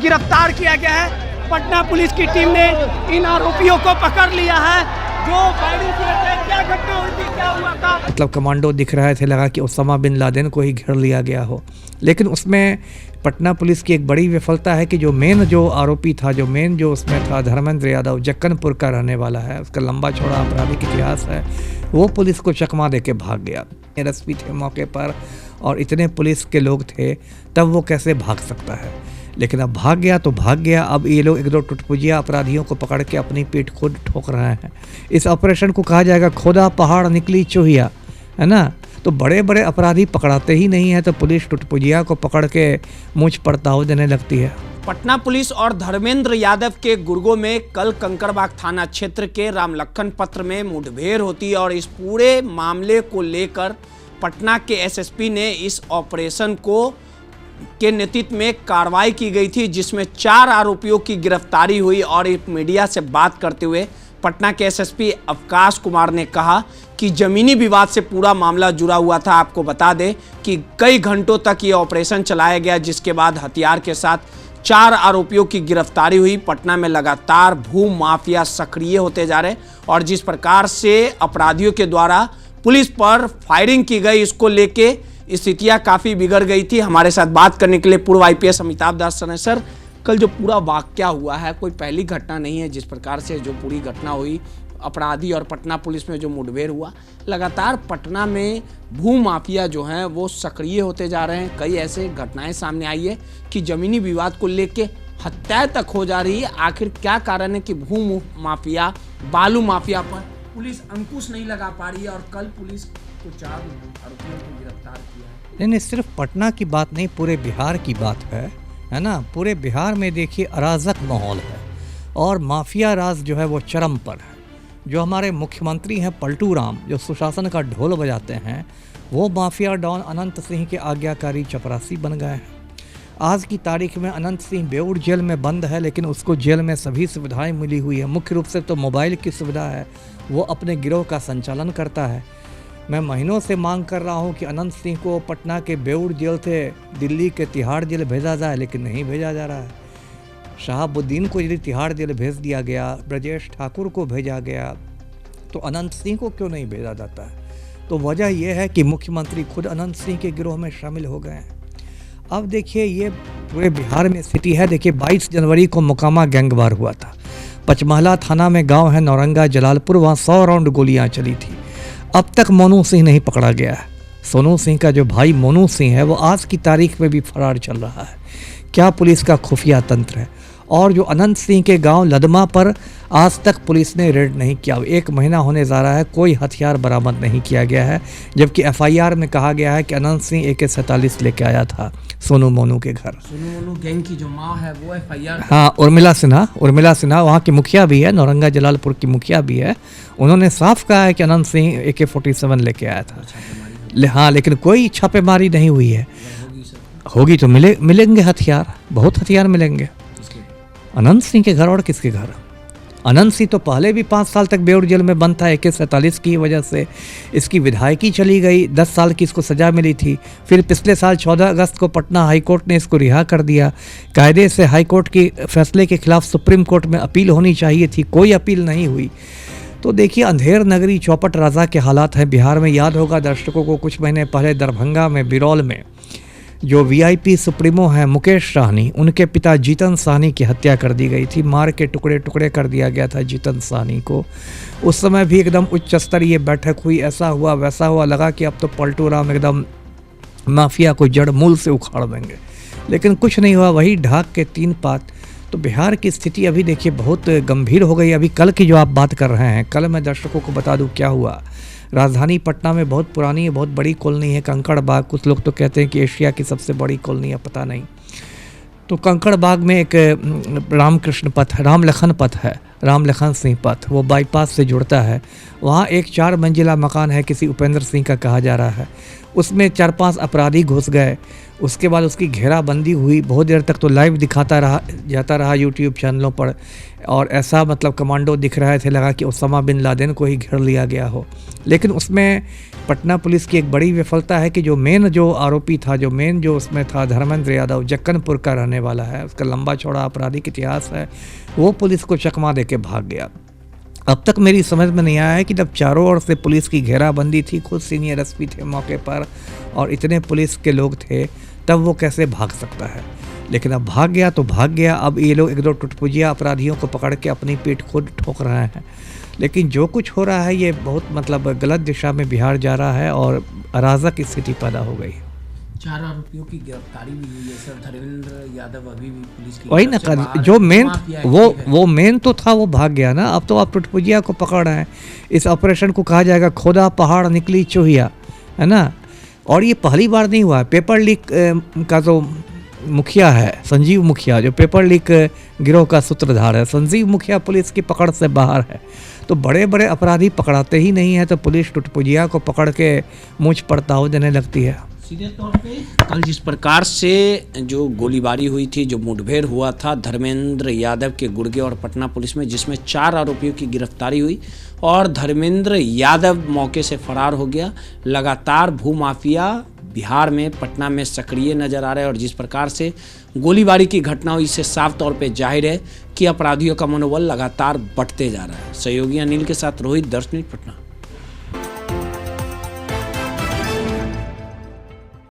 गिरफ्तार किया गया है। पटना पुलिस की टीम ने इन आरोपियों को पकड़ लिया है। जो फायरिंग की वजह से क्या घटना हुई थी, क्या हुआ था? मतलब कमांडो दिख रहे थे, लगा कि ओसामा बिन लादेन को ही घेर लिया गया हो। लेकिन उसमें पटना पुलिस की एक बड़ी विफलता है कि जो आरोपी था, जो उसमें था धर्मेंद्र यादव, जक्कनपुर का रहने वाला है, उसका लंबा चौड़ा आपराधिक इतिहास है, वो पुलिस को चकमा दे के भाग गया। एसपी थे मौके पर और इतने पुलिस के लोग थे, तब वो कैसे भाग सकता है? लेकिन अब भाग गया तो भाग गया। अब ये लोग एक दो टुटपुजिया अपराधियों को पकड़ के अपनी पीठ खुद ठोक रहे हैं। इस ऑपरेशन को कहा जाएगा खोदा पहाड़ निकली चूहिया, है ना? तो बड़े बड़े अपराधी पकड़ाते ही नहीं है, तो पुलिस टुटपुजिया को पकड़ के मूंछ पड़ताव देने लगती है। पटना पुलिस और धर्मेंद्र यादव के गुर्गों में कल कंकड़बाग थाना क्षेत्र के रामलखन पत्र में मुठभेड़ होती है और इस पूरे मामले को लेकर पटना के एसएसपी ने इस ऑपरेशन के नेतृत्व में कार्रवाई की गई थी, जिसमें 4 आरोपियों की गिरफ्तारी हुई। और एक मीडिया से बात करते हुए पटना के एसएसपी अवकाश कुमार ने कहा कि जमीनी विवाद से पूरा मामला जुड़ा हुआ था। आपको बता दें कि कई घंटों तक ये ऑपरेशन चलाया गया, जिसके बाद हथियार के साथ 4 आरोपियों की गिरफ्तारी हुई। पटना में लगातार भू माफिया सक्रिय होते जा रहे और जिस प्रकार से अपराधियों के द्वारा पुलिस पर फायरिंग की गई, इसको लेके स्थितियां काफ़ी बिगड़ गई थी। हमारे साथ बात करने के लिए पूर्व आईपीएस अमिताभ दास सर हैं। सर, कल जो पूरा वाकया हुआ है, कोई पहली घटना नहीं है। जिस प्रकार से जो पूरी घटना हुई, अपराधी और पटना पुलिस में जो मुठभेड़ हुआ, लगातार पटना में भू माफिया जो हैं वो सक्रिय होते जा रहे हैं। कई ऐसे घटनाएं सामने आई है कि जमीनी विवाद को लेके हत्याएं तक हो जा रही है। आखिर क्या कारण है कि भू माफिया, बालू माफिया पर पुलिस अंकुश नहीं लगा पा रही है और कल पुलिस को 4 आरोपियों को गिरफ्तार किया है? नहीं, सिर्फ पटना की बात नहीं, पूरे बिहार की बात है ना? पूरे बिहार में देखिए अराजक माहौल है और माफिया राज जो है वो चरम पर है। जो हमारे मुख्यमंत्री हैं पलटू राम, जो सुशासन का ढोल बजाते हैं, वो माफिया डॉन अनंत सिंह के आज्ञाकारी चपरासी बन गए हैं। आज की तारीख में अनंत सिंह बेऊर जेल में बंद है, लेकिन उसको जेल में सभी सुविधाएं मिली हुई है। मुख्य रूप से तो मोबाइल की सुविधा है, वो अपने गिरोह का संचालन करता है। मैं महीनों से मांग कर रहा हूं कि अनंत सिंह को पटना के बेऊर जेल से दिल्ली के तिहाड़ जेल भेजा जाए, लेकिन नहीं भेजा जा रहा है। शहाबुद्दीन को यदि तिहाड़ जेल भेज दिया गया, ब्रजेश ठाकुर को भेजा गया, तो अनंत सिंह को क्यों नहीं भेजा जाता है? तो वजह यह है कि मुख्यमंत्री खुद अनंत सिंह के गिरोह में शामिल हो गए हैं। अब देखिए, ये पूरे बिहार में स्थिति है। देखिए, 22 जनवरी को मोकामा गैंगवार हुआ था। पचमहला थाना में गांव है नौरंगा जलालपुर, वहाँ 100 राउंड गोलियां चली थी। अब तक मोनू सिंह नहीं पकड़ा गया है। सोनू सिंह का जो भाई मोनू सिंह है, वो आज की तारीख में भी फरार चल रहा है। क्या पुलिस का खुफिया तंत्र है? और जो अनंत सिंह के गांव लदमा पर आज तक पुलिस ने रेड नहीं किया। 1 महीना होने जा रहा है, कोई हथियार बरामद नहीं किया गया है, जबकि एफआईआर में कहा गया है कि अनंत सिंह AK-47 लेके आया था सोनू मोनू के घर। सोनू मोनू गैंग की जो माँ है वो एफआईआर, हाँ, उर्मिला सिन्हा वहाँ की मुखिया भी है, नौरंगा जलालपुर की मुखिया भी है। उन्होंने साफ कहा है कि अनंत सिंह AK-47 लेके आया था। हाँ, लेकिन कोई छापेमारी नहीं हुई है। होगी तो मिलेंगे हथियार, बहुत हथियार मिलेंगे। अनंत सिंह के घर और किसके घर? अनंत सिंह तो पहले भी 5 साल तक बेऊर जेल में बंद था। AK-47 की वजह से इसकी विधायकी चली गई, 10 साल की इसको सज़ा मिली थी। फिर पिछले साल 14 अगस्त को पटना हाईकोर्ट ने इसको रिहा कर दिया। कायदे से हाईकोर्ट के फैसले के खिलाफ सुप्रीम कोर्ट में अपील होनी चाहिए थी, कोई अपील नहीं हुई। तो देखिए, अंधेर नगरी चौपट राजा के हालात हैं बिहार में। याद होगा दर्शकों को, कुछ महीने पहले दरभंगा में, बिरौल में जो VIP सुप्रीमो हैं मुकेश साहनी, उनके पिता जीतन साहनी की हत्या कर दी गई थी। मार के टुकड़े टुकड़े कर दिया गया था जीतन साहनी को। उस समय भी एकदम उच्च स्तरीय बैठक हुई, ऐसा हुआ वैसा हुआ, लगा कि अब तो पलटू राम एकदम माफिया को जड़ मूल से उखाड़ देंगे, लेकिन कुछ नहीं हुआ। वही ढाक के 3 पात। तो बिहार की स्थिति अभी देखिए बहुत गंभीर हो गई। अभी कल की जो आप बात कर रहे हैं, कल मैं दर्शकों को बता दूं क्या हुआ। राजधानी पटना में बहुत पुरानी, बहुत बड़ी कॉलोनी है कंकड़बाग। कुछ लोग तो कहते हैं कि एशिया की सबसे बड़ी कॉलोनी है, पता नहीं। तो कंकड़बाग में एक रामलखन पथ है, रामलखन सिंह पथ, वो बाईपास से जुड़ता है। वहाँ एक 4 मंजिला मकान है, किसी उपेंद्र सिंह का कहा जा रहा है। उसमें 4-5 अपराधी घुस गए। उसके बाद उसकी घेराबंदी हुई, बहुत देर तक तो लाइव जाता रहा यूट्यूब चैनलों पर, और ऐसा मतलब कमांडो दिख रहे थे, लगा कि ओसामा बिन लादेन को ही घेर लिया गया हो। लेकिन उसमें पटना पुलिस की एक बड़ी विफलता है कि जो आरोपी था, जो उसमें था धर्मेंद्र यादव, जक्कनपुर का रहने वाला है, उसका लंबा चौड़ा आपराधिक इतिहास है, वो पुलिस को चकमा दे के भाग गया। अब तक मेरी समझ में नहीं आया है कि जब चारों ओर से पुलिस की घेराबंदी थी, खुद सीनियर एसपी थे मौके पर और इतने पुलिस के लोग थे, तब वो कैसे भाग सकता है। लेकिन अब भाग गया तो भाग गया। अब ये लोग एक दो टुटपुजिया अपराधियों को पकड़ के अपनी पीठ खुद ठोक रहे हैं। लेकिन जो कुछ हो रहा है ये बहुत मतलब गलत दिशा में बिहार जा रहा है और अराजक स्थिति पैदा हो गई। 4 आरोपियों की गिरफ्तारी भी हुई है सर। धर्मेंद्र यादव अभी भी पुलिस की वही ना, जो मेन वो मेन तो था वो भाग गया ना। अब तो आप टुटपुजिया को पकड़ रहे हैं। इस ऑपरेशन को कहा जाएगा खोदा पहाड़ निकली चूहिया, है ना। और ये पहली बार नहीं हुआ। पेपर लीक का जो मुखिया है संजीव मुखिया, जो पेपर लीक गिरोह का सूत्रधार है, संजीव मुखिया पुलिस की पकड़ से बाहर है। तो बड़े बड़े अपराधी पकड़ाते ही नहीं है तो पुलिस टुटपुजिया को पकड़ के मूंछ पड़ताव देने लगती है। सीधे तौर पे कल जिस प्रकार से जो गोलीबारी हुई थी, जो मुठभेड़ हुआ था धर्मेंद्र यादव के गुर्गे और पटना पुलिस में, जिसमें 4 आरोपियों की गिरफ्तारी हुई और धर्मेंद्र यादव मौके से फरार हो गया। लगातार भूमाफिया बिहार में, पटना में सक्रिय नजर आ रहा है और जिस प्रकार से गोलीबारी की घटना हुई, इससे साफ तौर पे जाहिर है कि अपराधियों का मनोबल लगातार बढ़ते जा रहा है। सहयोगी अनिल के साथ रोहित, 10 मिनट पटना।